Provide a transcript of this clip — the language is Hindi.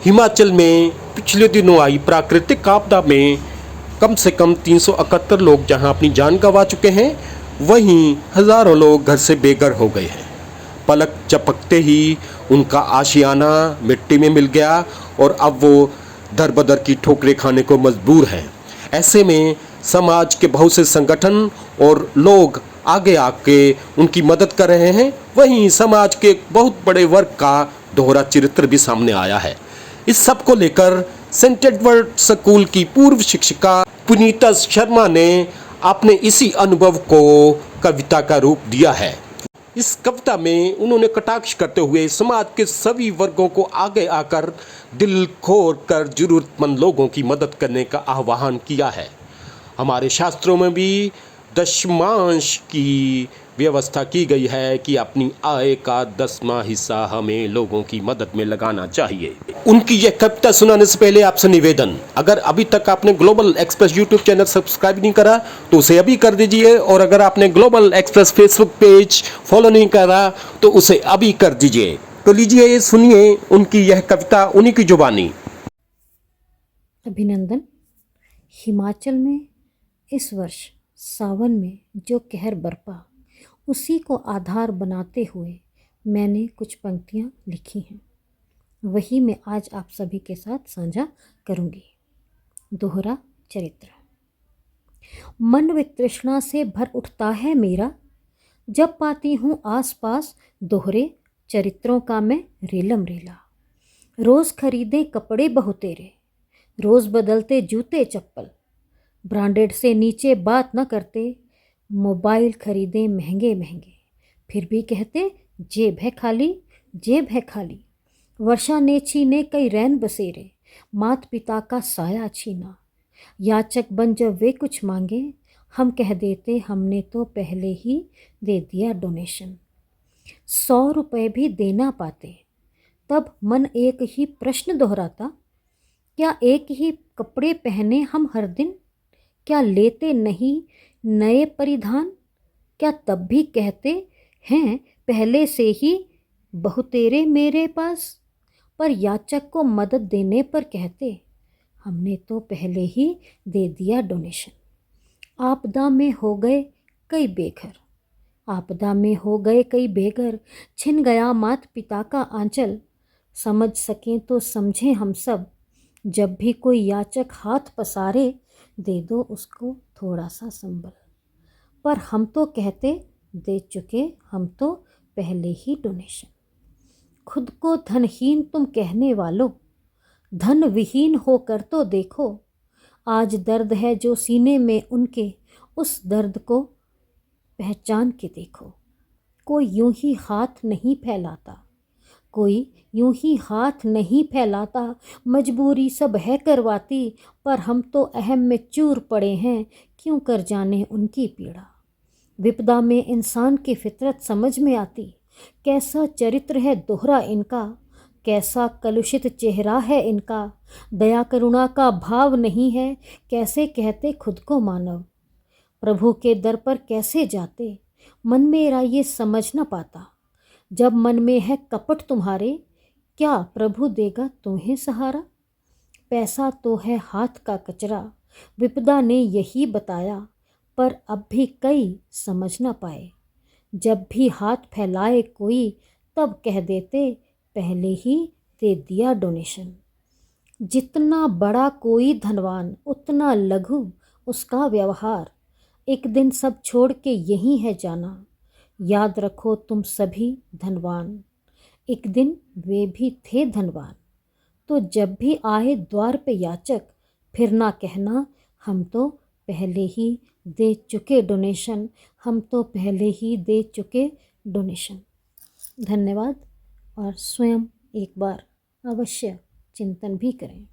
हिमाचल में पिछले दिनों आई प्राकृतिक आपदा में कम से कम 371 लोग जहां अपनी जान गंवा चुके हैं, वहीं हजारों लोग घर से बेघर हो गए हैं। पलक झपकते ही उनका आशियाना मिट्टी में मिल गया और अब वो दर बदर की ठोकरें खाने को मजबूर हैं। ऐसे में समाज के बहुत से संगठन और लोग आगे आके उनकी मदद कर रहे हैं। वहीं समाज के एक बहुत बड़े वर्ग का दोहरा चरित्र भी सामने आया है। इस सब को लेकर सेंट एडवर्ड स्कूल की पूर्व शिक्षिका पुनीता शर्मा ने अपने इसी अनुभव को कविता का रूप दिया है। इस कविता में उन्होंने कटाक्ष करते हुए समाज के सभी वर्गों को आगे आकर दिल खोल कर जरूरतमंद लोगों की मदद करने का आह्वान किया है। हमारे शास्त्रों में भी दशमांश की व्यवस्था की गई है कि अपनी आय का 10वां हिस्सा हमें लोगों की मदद में लगाना चाहिए। उनकी यह कविता सुनाने से पहले आपसे निवेदन, अगर अभी तक आपने global express YouTube channel subscribe नहीं करा तो उसे अभी कर दीजिए, और अगर आपने global express Facebook page follow नहीं करा तो उसे अभी कर दीजिए। तो लीजिए सुनिए उनकी यह कविता उन्हीं की जुबानी। अभिनंदन। हिमाचल में इस वर्ष सावन में जो कहर बरपा, उसी को आधार बनाते हुए मैंने कुछ पंक्तियाँ लिखी हैं। वही मैं आज आप सभी के साथ साझा करूँगी। दोहरा चरित्र। मन वितृष्णा से भर उठता है मेरा, जब पाती हूँ आसपास दोहरे चरित्रों का मैं रेलम रेला। रोज़ खरीदे कपड़े बहुतेरे, रोज़ बदलते जूते चप्पल, ब्रांडेड से नीचे बात न करते, मोबाइल खरीदे महंगे महंगे, फिर भी कहते जेब है खाली, जेब है खाली। वर्षा ने छीने कई रैन बसेरे, मात पिता का साया छीना। याचक बन जब वे कुछ मांगे, हम कह देते हमने तो पहले ही दे दिया डोनेशन। 100 रुपये भी देना पाते, तब मन एक ही प्रश्न दोहराता, क्या एक ही कपड़े पहने हम हर दिन? क्या लेते नहीं नए परिधान? क्या तब भी कहते हैं पहले से ही बहुतेरे मेरे पास? पर याचक को मदद देने पर कहते हमने तो पहले ही दे दिया डोनेशन। आपदा में हो गए कई बेघर, आपदा में हो गए कई बेघर, छिन गया मात पिता का आंचल। समझ सकें तो समझें हम सब, जब भी कोई याचक हाथ पसारे, दे दो उसको थोड़ा सा संबल। पर हम तो कहते दे चुके हम तो पहले ही डोनेशन। खुद को धनहीन तुम कहने वालों, धन विहीन होकर तो देखो। आज दर्द है जो सीने में उनके, उस दर्द को पहचान के देखो। कोई यूं ही हाथ नहीं फैलाता, कोई यूं ही हाथ नहीं फैलाता, मजबूरी सब है करवाती। पर हम तो अहम में चूर पड़े हैं, क्यों कर जाने उनकी पीड़ा। विपदा में इंसान की फितरत समझ में आती, कैसा चरित्र है दोहरा इनका, कैसा कलुषित चेहरा है इनका। दया करुणा का भाव नहीं है, कैसे कहते खुद को मानव। प्रभु के दर पर कैसे जाते, मन मेरा ये समझ न पाता। जब मन में है कपट तुम्हारे, क्या प्रभु देगा तुम्हें सहारा। पैसा तो है हाथ का कचरा, विपदा ने यही बताया। पर अब भी कई समझ न पाए, जब भी हाथ फैलाए कोई, तब कह देते पहले ही दे दिया डोनेशन। जितना बड़ा कोई धनवान, उतना लघु उसका व्यवहार। एक दिन सब छोड़ के यही है जाना, याद रखो तुम सभी धनवान। एक दिन वे भी थे धनवान, तो जब भी आए द्वार पे याचक, फिर ना कहना हम तो पहले ही दे चुके डोनेशन, हम तो पहले ही दे चुके डोनेशन। धन्यवाद। और स्वयं एक बार अवश्य चिंतन भी करें।